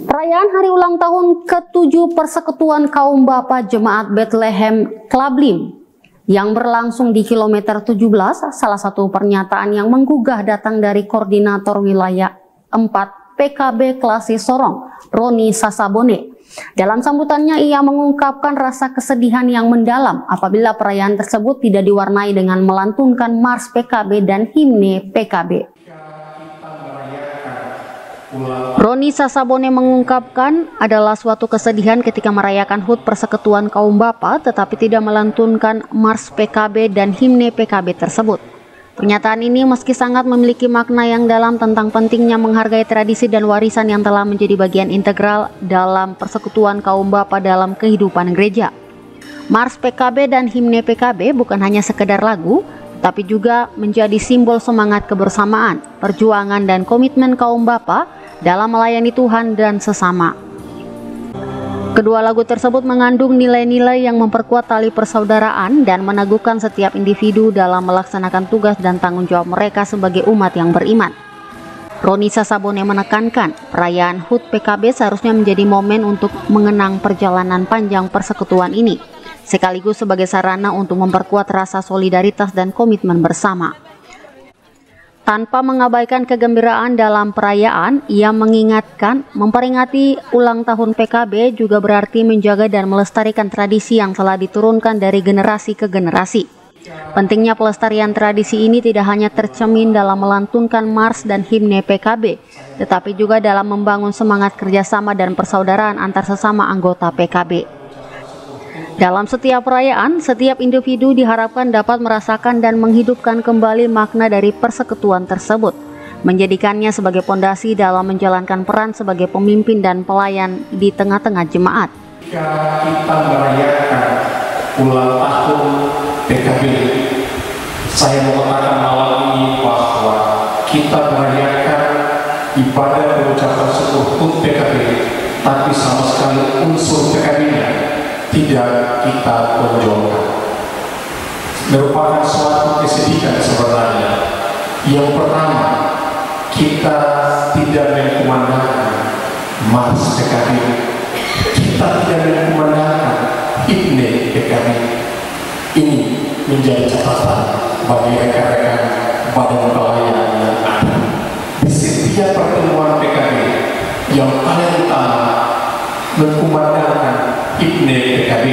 Perayaan hari ulang tahun ke-7 Persekutuan Kaum Bapa Jemaat Bethlehem Klablim yang berlangsung di kilometer 17, salah satu pernyataan yang menggugah datang dari Koordinator Wilayah 4 PKB Klasi Sorong, Roni Sasabone. Dalam sambutannya ia mengungkapkan rasa kesedihan yang mendalam apabila perayaan tersebut tidak diwarnai dengan melantunkan Mars PKB dan himne PKB. Roni Sasabone mengungkapkan adalah suatu kesedihan ketika merayakan HUT Persekutuan Kaum Bapa tetapi tidak melantunkan Mars PKB dan himne PKB tersebut. Pernyataan ini meski sangat memiliki makna yang dalam tentang pentingnya menghargai tradisi dan warisan yang telah menjadi bagian integral dalam Persekutuan Kaum Bapa dalam kehidupan gereja. Mars PKB dan himne PKB bukan hanya sekedar lagu, tapi juga menjadi simbol semangat kebersamaan, perjuangan dan komitmen kaum bapa dalam melayani Tuhan dan sesama. Kedua lagu tersebut mengandung nilai-nilai yang memperkuat tali persaudaraan dan meneguhkan setiap individu dalam melaksanakan tugas dan tanggung jawab mereka sebagai umat yang beriman. Roni Sasabone menekankan perayaan HUT PKB seharusnya menjadi momen untuk mengenang perjalanan panjang persekutuan ini, sekaligus sebagai sarana untuk memperkuat rasa solidaritas dan komitmen bersama. Tanpa mengabaikan kegembiraan dalam perayaan, ia mengingatkan memperingati ulang tahun PKB juga berarti menjaga dan melestarikan tradisi yang telah diturunkan dari generasi ke generasi. Pentingnya pelestarian tradisi ini tidak hanya tercermin dalam melantunkan Mars dan himne PKB, tetapi juga dalam membangun semangat kerjasama dan persaudaraan antar sesama anggota PKB. Dalam setiap perayaan, setiap individu diharapkan dapat merasakan dan menghidupkan kembali makna dari persekutuan tersebut, menjadikannya sebagai pondasi dalam menjalankan peran sebagai pemimpin dan pelayan di tengah-tengah jemaat. Jika kita merayakan ulang tahun PKB, saya mau katakan malam ini bahwa kita merayakan ibadah pengucapan syukur HUT PKB, tapi sama sekali unsur PKB-nya tidak kita tonjolkan. Merupakan suatu kesedihan sebenarnya. Yang pertama, kita tidak mengkumandangkan Mars PKB, kita tidak mengkumandangkan himne PKB. Ini menjadi catatan bagi rekan-rekan badan pelayan yang ada. Di setiap pertemuan PKB yang paling utama mengkumandangkan himne PKB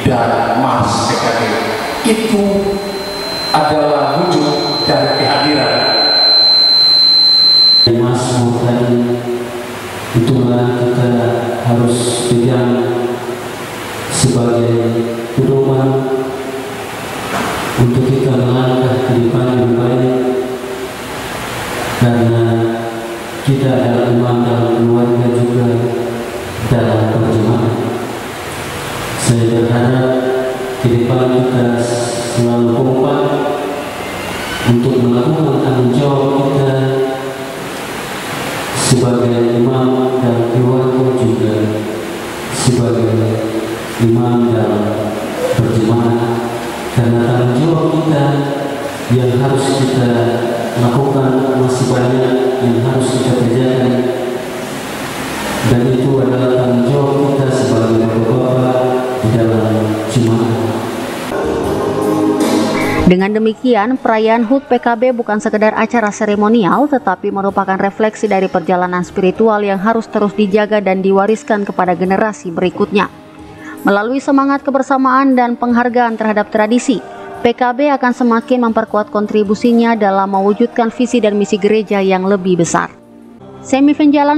dan Mars PKB, itu adalah wujud dari kehadiran. Mazmur tadi, itulah kita harus pegang sebagai pedoman untuk kita melangkah ke depan yang baik, karena kita adalah umat dalam keluarga juga dalam perjemaat. Saya berharap ke depan kita selalu kompak untuk melakukan tanggung jawab kita sebagai imam dan keluarga juga sebagai imam dalam perjemaat, karena tanggung jawab kita yang harus kita lakukan masih banyak yang harus kita kerjakan, dan itu adalah tanggung jawab kita sebagai bapak-bapak di dalam jemaat. Dengan demikian, perayaan HUT PKB bukan sekedar acara seremonial, tetapi merupakan refleksi dari perjalanan spiritual yang harus terus dijaga dan diwariskan kepada generasi berikutnya. Melalui semangat kebersamaan dan penghargaan terhadap tradisi, PKB akan semakin memperkuat kontribusinya dalam mewujudkan visi dan misi gereja yang lebih besar. Semi Venjalan